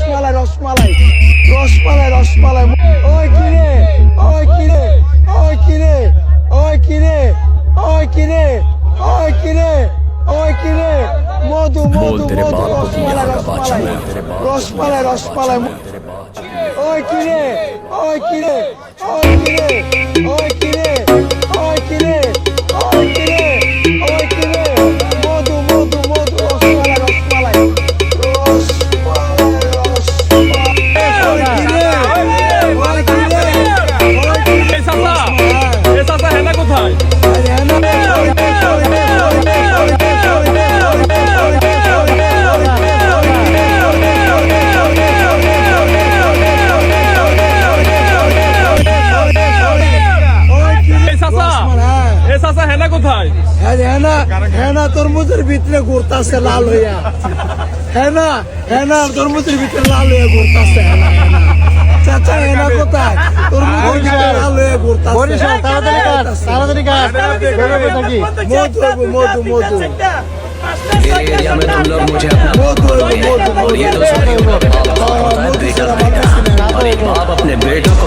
রসমালাই রসমালাই রসমালাই রসমালাই ওই কিরে ওই কিরে ওই কিরে ওই কিরে ওই কিরে ওই কিরে ওই কিরে মধু মধু মধু রসমালাই রসমালাই রসমালাই রসমালাই ওই কিরে ওই কিরে ওই কিরে ওই কিরে ওই কিরে ওই কিরে ওই কিরে মধু মধু মধু রসমালাই রসমালাই কোথায়? হেনা তরমুজের ভিতরে ঘুরতাছে লাল হইয়া হেনা হেনা তরমুজের ভিতরে লাল হইয়া ঘুরতাছে হেনা হেনা চাচা হেনা কোথায় তরমুজের ভিতরে লাল হইয়া ঘুরতাছে তাড়াতাড়ি মধু মধু एरिया में तुम लोग मुझे अपना और ये तो सभी बेटा और एक बाप अपने बेटों को